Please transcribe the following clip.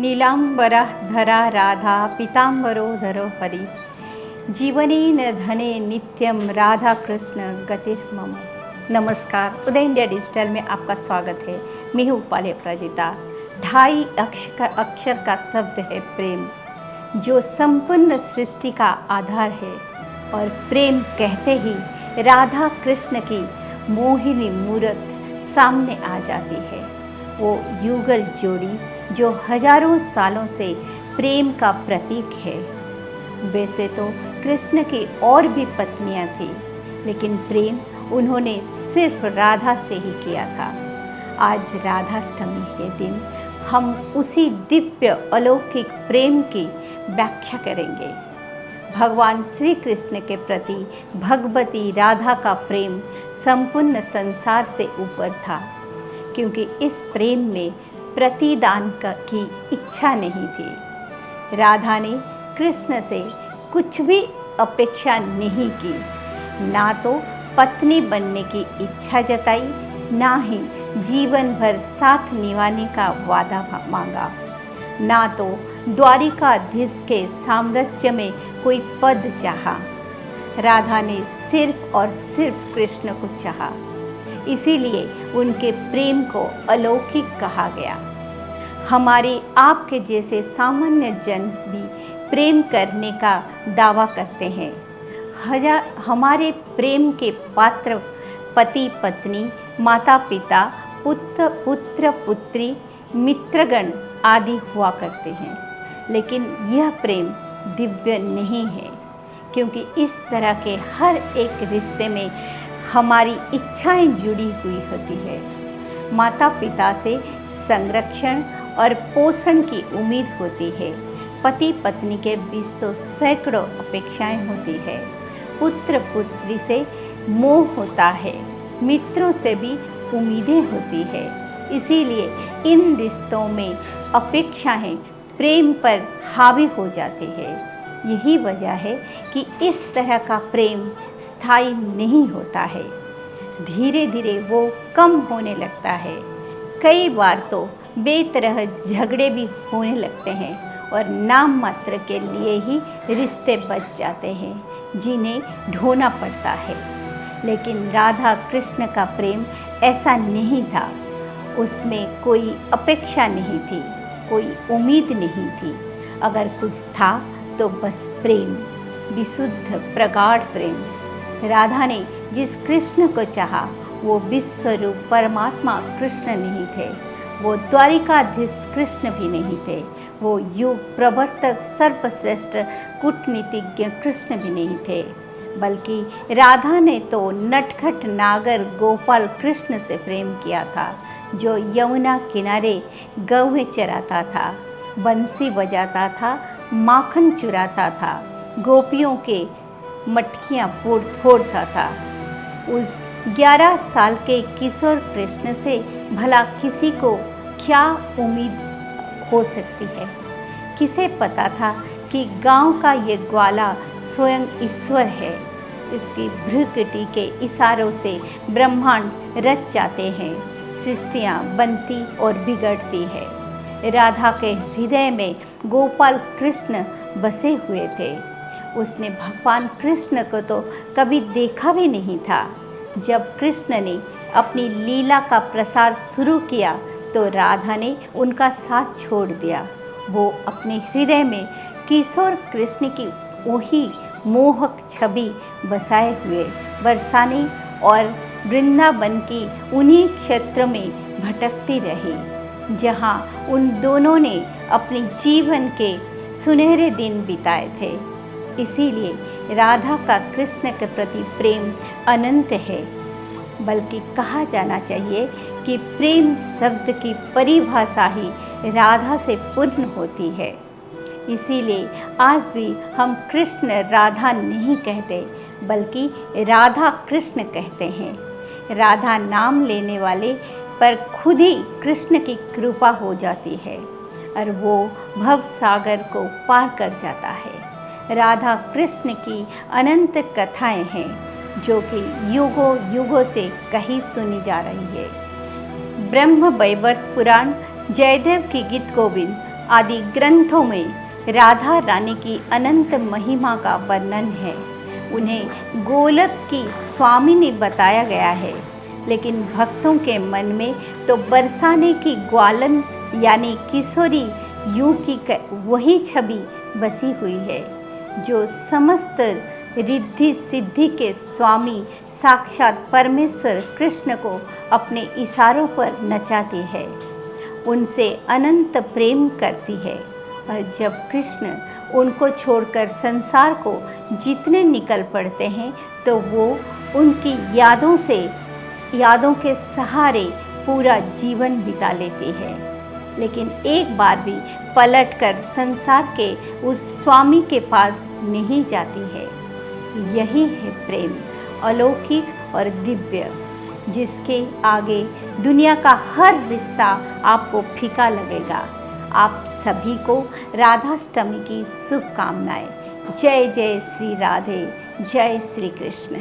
नीलांबरधरा राधा पीतांबरो धरो हरि जीवनेन धने नित्यम राधा कृष्ण गतिर्मम। नमस्कार, उदय इंडिया डिजिटल में आपका स्वागत है। मैं हूँ उपाले अपराजिता। 2.5 अक्षर का शब्द है प्रेम, जो संपूर्ण सृष्टि का आधार है। और प्रेम कहते ही राधा कृष्ण की मोहिनी मूर्त सामने आ जाती है। वो युगल जोड़ी जो हजारों सालों से प्रेम का प्रतीक है। वैसे तो कृष्ण की और भी पत्नियां थी, लेकिन प्रेम उन्होंने सिर्फ राधा से ही किया था। आज राधाष्टमी के दिन हम उसी दिव्य अलौकिक प्रेम की व्याख्या करेंगे। भगवान श्री कृष्ण के प्रति भगवती राधा का प्रेम संपूर्ण संसार से ऊपर था, क्योंकि इस प्रेम में प्रतिदान की इच्छा नहीं थी। राधा ने कृष्ण से कुछ भी अपेक्षा नहीं की, ना तो पत्नी बनने की इच्छा जताई, ना ही जीवन भर साथ निभाने का वादा मांगा, ना तो द्वारिकाधीश के साम्राज्य में कोई पद चाहा। राधा ने सिर्फ और सिर्फ कृष्ण को चाहा, इसीलिए उनके प्रेम को अलौकिक कहा गया। हमारे आपके जैसे सामान्य जन भी प्रेम करने का दावा करते हैं। हमारे प्रेम के पात्र पति पत्नी, माता पिता, पुत्र पुत्री, मित्रगण आदि हुआ करते हैं, लेकिन यह प्रेम दिव्य नहीं है, क्योंकि इस तरह के हर एक रिश्ते में हमारी इच्छाएं जुड़ी हुई होती है। माता पिता से संरक्षण और पोषण की उम्मीद होती है। पति पत्नी के बीच तो सैकड़ों अपेक्षाएं होती है। पुत्र पुत्री से मोह होता है, मित्रों से भी उम्मीदें होती है। इसीलिए इन रिश्तों में अपेक्षाएं प्रेम पर हावी हो जाती है। यही वजह है कि इस तरह का प्रेम स्थायी नहीं होता है। धीरे धीरे वो कम होने लगता है। कई बार तो बेतरह झगड़े भी होने लगते हैं और नाम मात्र के लिए ही रिश्ते बच जाते हैं, जिन्हें ढोना पड़ता है। लेकिन राधा कृष्ण का प्रेम ऐसा नहीं था। उसमें कोई अपेक्षा नहीं थी, कोई उम्मीद नहीं थी। अगर कुछ था तो बस प्रेम, विशुद्ध प्रगाढ़ प्रेम। राधा ने जिस कृष्ण को चाहा वो विश्वरूप परमात्मा कृष्ण नहीं थे, वो द्वारिकाधीश कृष्ण भी नहीं थे, वो युग प्रवर्तक सर्वश्रेष्ठ कूटनीतिज्ञ कृष्ण भी नहीं थे, बल्कि राधा ने तो नटखट नागर गोपाल कृष्ण से प्रेम किया था, जो यमुना किनारे गौएं चराता था, बंसी बजाता था, माखन चुराता था, गोपियों के मटकियाँ फोड़ता था। उस 11 साल के किशोर कृष्ण से भला किसी को क्या उम्मीद हो सकती है? किसे पता था कि गांव का ये ग्वाला स्वयं ईश्वर है। इसकी भ्रुकुटी के इशारों से ब्रह्मांड रच जाते हैं, सृष्टियाँ बनती और बिगड़ती है। राधा के हृदय में गोपाल कृष्ण बसे हुए थे। उसने भगवान कृष्ण को तो कभी देखा भी नहीं था। जब कृष्ण ने अपनी लीला का प्रसार शुरू किया तो राधा ने उनका साथ छोड़ दिया। वो अपने हृदय में किशोर कृष्ण की वही मोहक छवि बसाए हुए बरसाने और वृंदावन की उन्हीं क्षेत्र में भटकती रही, जहाँ उन दोनों ने अपने जीवन के सुनहरे दिन बिताए थे। इसीलिए राधा का कृष्ण के प्रति प्रेम अनंत है, बल्कि कहा जाना चाहिए कि प्रेम शब्द की परिभाषा ही राधा से पूर्ण होती है। इसीलिए आज भी हम कृष्ण राधा नहीं कहते, बल्कि राधा कृष्ण कहते हैं। राधा नाम लेने वाले पर खुद ही कृष्ण की कृपा हो जाती है और वो भव सागर को पार कर जाता है। राधा कृष्ण की अनंत कथाएं हैं, जो कि युगों युगों से कही सुनी जा रही है। ब्रह्म वैवर्त पुराण, जयदेव की गीत गोविंद, आदि ग्रंथों में राधा रानी की अनंत महिमा का वर्णन है। उन्हें गोलक की स्वामिनी बताया गया है, लेकिन भक्तों के मन में तो बरसाने की ग्वालन यानी किशोरी यूं की वही छवि बसी हुई है जो समस्त रिद्धि सिद्धि के स्वामी साक्षात परमेश्वर कृष्ण को अपने इशारों पर नचाती है, उनसे अनंत प्रेम करती है। और जब कृष्ण उनको छोड़कर संसार को जीतने निकल पड़ते हैं तो वो उनकी यादों के सहारे पूरा जीवन बिता लेती है, लेकिन एक बार भी पलटकर संसार के उस स्वामी के पास नहीं जाती है। यही है प्रेम, अलौकिक और दिव्य, जिसके आगे दुनिया का हर रिश्ता आपको फीका लगेगा। आप सभी को राधाष्टमी की शुभकामनाएं। जय जय श्री राधे, जय श्री कृष्ण।